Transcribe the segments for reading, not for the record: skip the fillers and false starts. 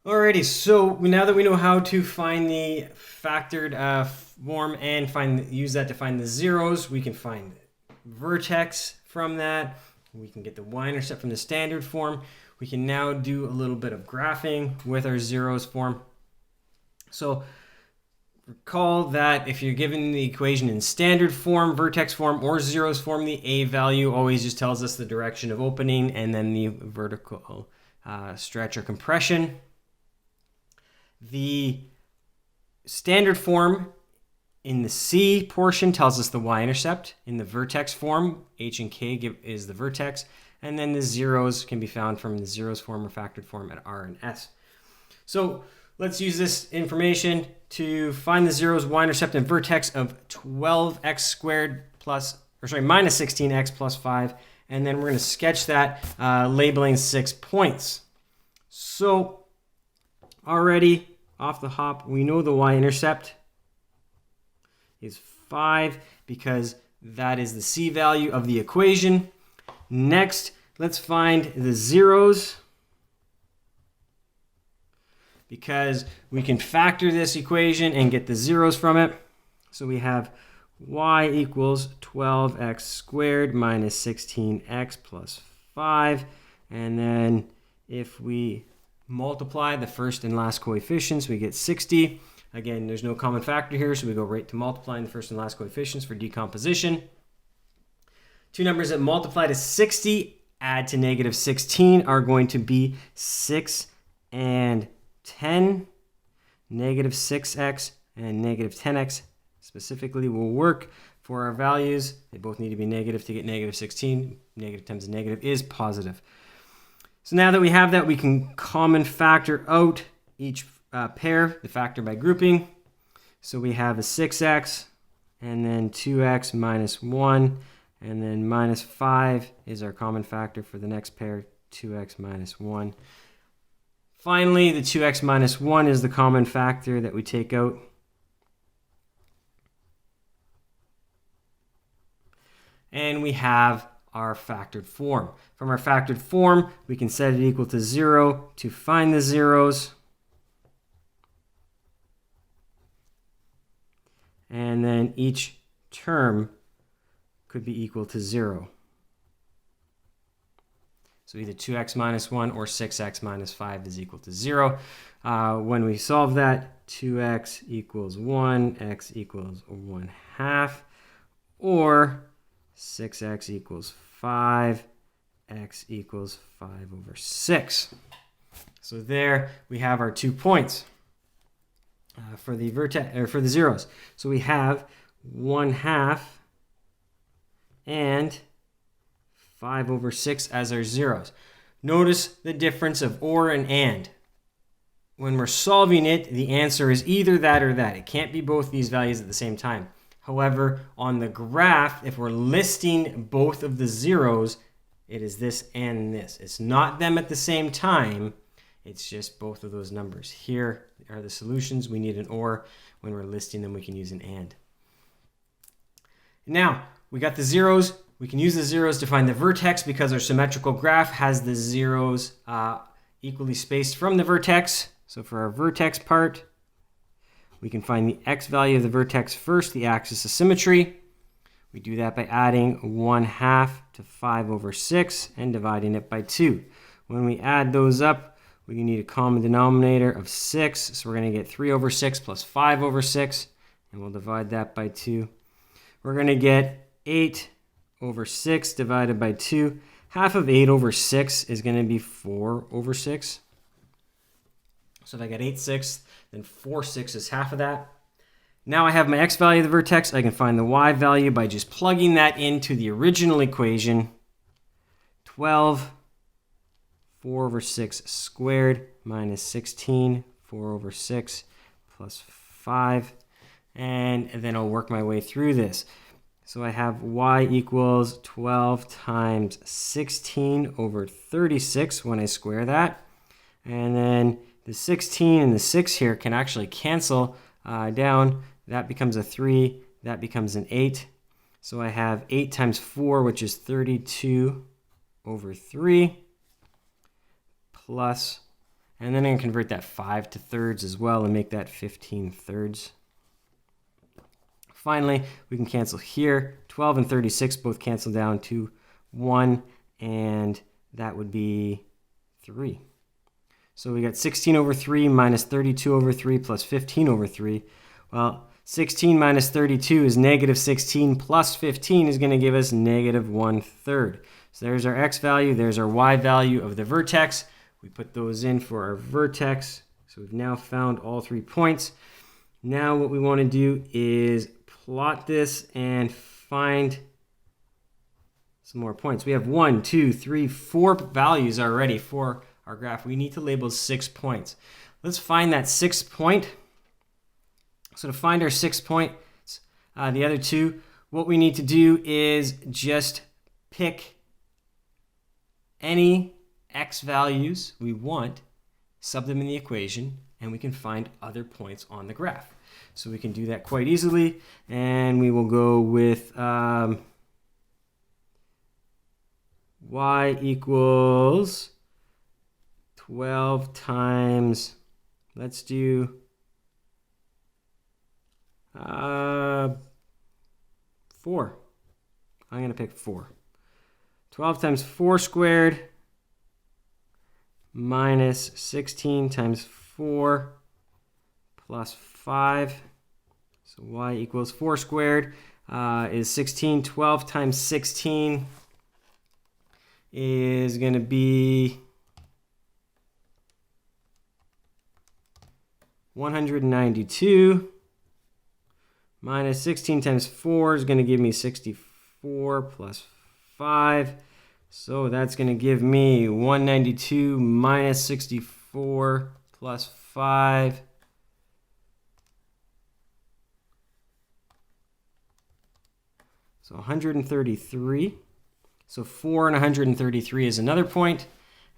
Alrighty, so now that we know how to find the factored form and use that to find the zeros, we can find vertex from that. We can get the y-intercept from the standard form. We can now do a little bit of graphing with our zeros form. So recall that if you're given the equation in standard form, vertex form, or zeros form, the a value always just tells us the direction of opening and then the vertical stretch or compression. The standard form in the C portion tells us the y-intercept. In the vertex form, H and K is the vertex. And then the zeros can be found from the zeros form or factored form at R and S. So let's use this information to find the zeros, y-intercept, and vertex of 12x squared minus 16x plus 5. And then we're going to sketch that labeling 6 points. So already off the hop, we know the y-intercept is 5 because that is the C value of the equation. Next, let's find the zeros because we can factor this equation and get the zeros from it. So we have y equals 12x squared minus 16x plus 5. And then if we multiply the first and last coefficients, we get 60. Again, there's no common factor here, so we go right to multiplying the first and last coefficients for decomposition. Two numbers that multiply to 60, add to negative 16 are going to be 6 and 10. Negative 6x and negative 10x specifically will work for our values. They both need to be negative to get negative 16. Negative times a negative is positive. So now that we have that, we can common factor out each pair, the factor by grouping. So we have a 6x and then 2x minus 1, and then minus 5 is our common factor for the next pair, 2x minus 1. Finally, the 2x minus 1 is the common factor that we take out. And we have our factored form. From our factored form, we can set it equal to 0 to find the zeros. And then each term could be equal to 0. So either 2x minus 1 or 6x minus 5 is equal to 0. When we solve that, 2x equals 1, x equals 1/2, or 6x equals 5, x equals 5/6. So there we have our 2 points for the vertex or for the zeros. So we have 1/2 and 5/6 as our zeros. Notice the difference of or and. When we're solving it, the answer is either that or that. It can't be both these values at the same time. However, on the graph, if we're listing both of the zeros, it is this and this. It's not them at the same time. It's just both of those numbers. Here are the solutions. We need an or. When we're listing them, we can use an and. Now, we got the zeros. We can use the zeros to find the vertex because our symmetrical graph has the zeros equally spaced from the vertex. So for our vertex part, we can find the x value of the vertex first, the axis of symmetry. We do that by adding 1/2 to 5/6 and dividing it by 2. When we add those up, we need a common denominator of 6. So we're going to get 3/6 plus 5/6, and we'll divide that by 2. We're going to get 8/6 divided by 2. Half of 8/6 is going to be 4/6. So if I get 8/6, then 4/6 is half of that. Now I have my x value of the vertex. I can find the y value by just plugging that into the original equation. 12 4/6 squared minus 16 4/6 plus 5. And then I'll work my way through this. So I have y equals 12 times 16/36 when I square that. And then the 16 and the 6 here can actually cancel down. That becomes a 3. That becomes an 8. So I have 8 times 4, which is 32/3, plus, And then I can convert that 5 to thirds as well and make that 15 thirds. Finally, we can cancel here. 12 and 36 both cancel down to 1, and that would be 3. So we got 16 over 3 minus 32 over 3 plus 15 over 3. Well, 16 minus 32 is negative 16 plus 15 is going to give us negative 1/3. So there's our x value. There's our y value of the vertex. We put those in for our vertex. So we've now found all 3 points. Now what we want to do is plot this and find some more points. We have 1, 2, 3, 4 values already for our graph. We need to label 6 points. Let's find that 6th point. So to find our 6th point, the other 2, what we need to do is just pick any x values we want, sub them in the equation, and we can find other points on the graph. So we can do that quite easily, and we will go with y equals 12 times, let's do 4. I'm going to pick 4. 12 times 4 squared minus 16 times 4 plus 5. So y equals 4 squared is 16. 12 times 16 is going to be 192. Minus 16 times 4 is going to give me 64 plus 5. So that's going to give me 192 minus 64 plus 5. So 133. So 4 and 133 is another point.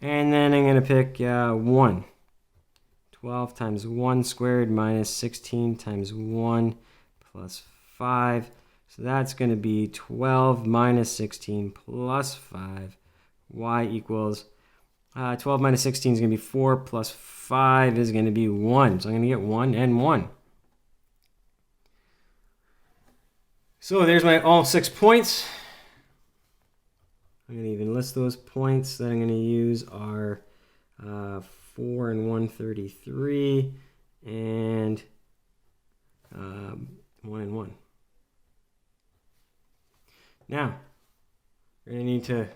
And then I'm going to pick 1. 12 times 1 squared minus 16 times 1 plus 5. So that's going to be 12 minus 16 plus 5. Y equals 12 minus 16 is going to be 4 plus 5 is going to be 1. So I'm going to get 1 and 1. So there's my all 6 points. I'm going to even list those points that I'm going to use are 4 and 133 and 1 and 1. Now, we're going to need to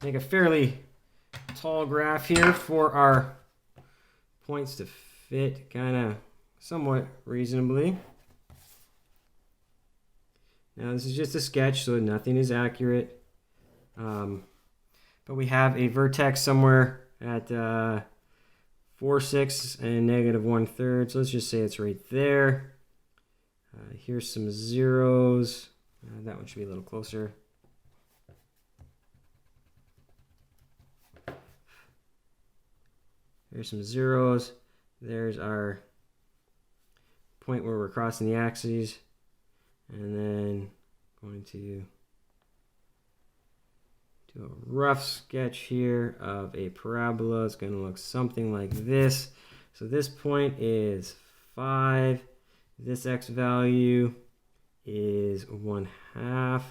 make a fairly tall graph here for our points to fit kind of somewhat reasonably. Now, this is just a sketch, so nothing is accurate. But we have a vertex somewhere at 4, 6, and negative 1/3. So let's just say it's right there. Here's some zeros. That one should be a little closer. Here's some zeros. There's our point where we're crossing the axes. And then going to do a rough sketch here of a parabola. It's going to look something like this. So this point is 5. This x value is 1/2.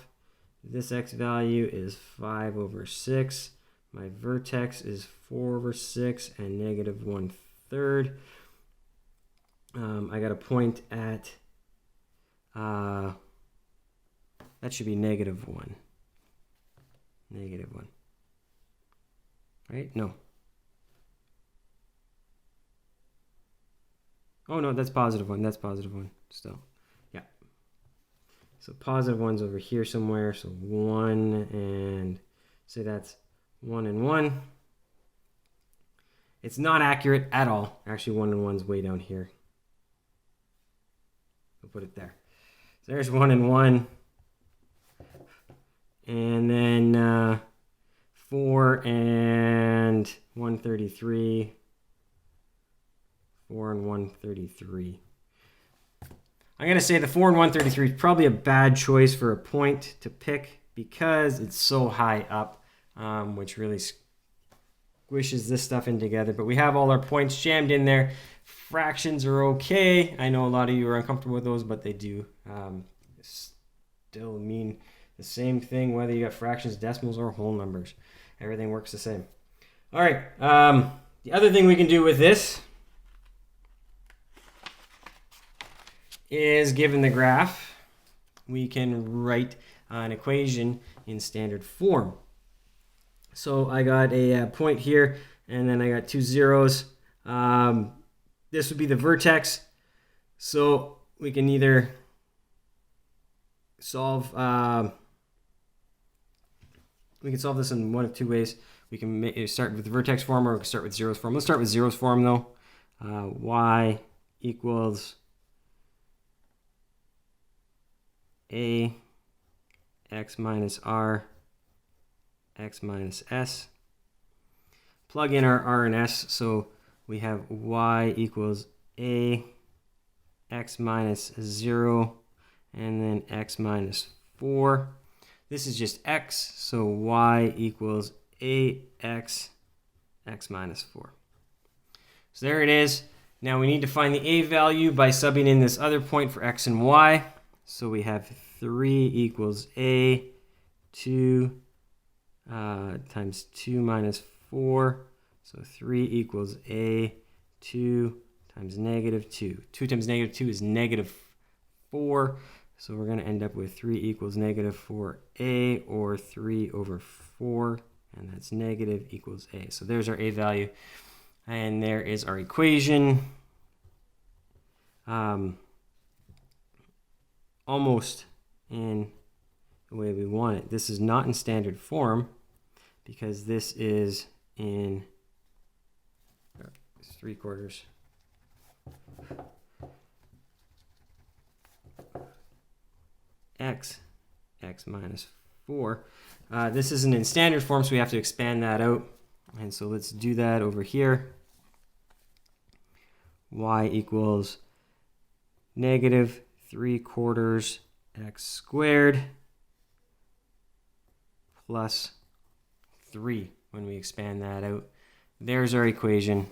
This x value is 5 over 6. My vertex is 4 over 6 and negative 1/3. I got a point at, that should be negative 1. Negative 1. Right? No. Oh, no, that's positive 1. That's positive 1 still. Yeah. So positive 1's over here somewhere. So 1 and say that's 1 and 1. It's not accurate at all. Actually, 1 and 1's way down here. We'll put it there. So there's 1 and 1. And then 4 and 133. 4 and 133. I'm going to say the 4 and 133 is probably a bad choice for a point to pick because it's so high up, which really squishes squishes this stuff in together. But we have all our points jammed in there. Fractions are okay. I know a lot of you are uncomfortable with those, but they do still mean the same thing, whether you got fractions, decimals, or whole numbers. Everything works the same. All right. The other thing we can do with this is, given the graph, we can write an equation in standard form. So I got a point here, and then I got two zeros. This would be the vertex. So we can either solve this in one of two ways. We can start with the vertex form, or we can start with zeros form. Let's start with zeros form though. Y equals a x minus r x minus s. Plug in our r and s, so we have y equals a x minus 0 and then x minus 4. This is just x, so y equals ax x minus 4. So there it is. Now we need to find the a value by subbing in this other point for x and y. So we have 3 equals a 2 times 2 minus 4. So 3 equals a 2 times negative 2. 2 times negative 2 is negative 4. So we're going to end up with 3 equals negative 4a, or 3 over 4. And that's negative equals a. So there's our a value. And there is our equation. Almost in the way we want it. This is not in standard form because this is in 3/4 x minus 4. This isn't in standard form, so we have to expand that out. And so let's do that over here. Y equals negative 3/4 x squared plus 3 when we expand that out. There's our equation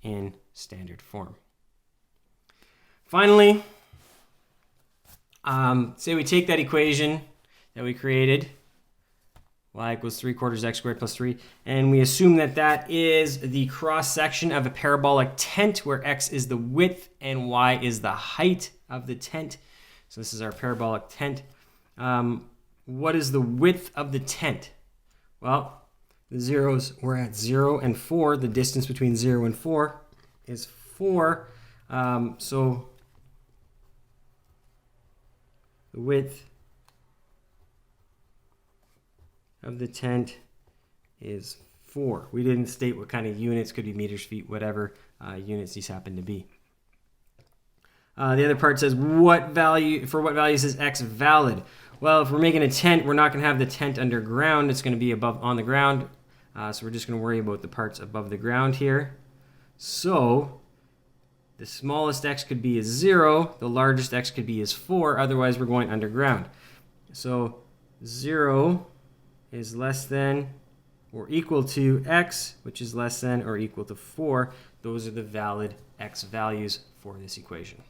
in standard form. Finally, say we take that equation that we created, y equals 3/4 x squared plus 3, and we assume that that is the cross section of a parabolic tent, where x is the width and y is the height of the tent. So this is our parabolic tent. What is the width of the tent? Well, the zeros, we're at 0 and 4. The distance between 0 and 4 is 4. So the width of the tent is 4. We didn't state what kind of units, could be meters, feet, whatever units these happen to be. The other part says for what values is x valid? Well, if we're making a tent, we're not going to have the tent underground. It's going to be on the ground. So we're just going to worry about the parts above the ground here. So the smallest x could be is 0. The largest x could be is 4. Otherwise, we're going underground. So 0 is less than or equal to x, which is less than or equal to 4. Those are the valid x values for this equation.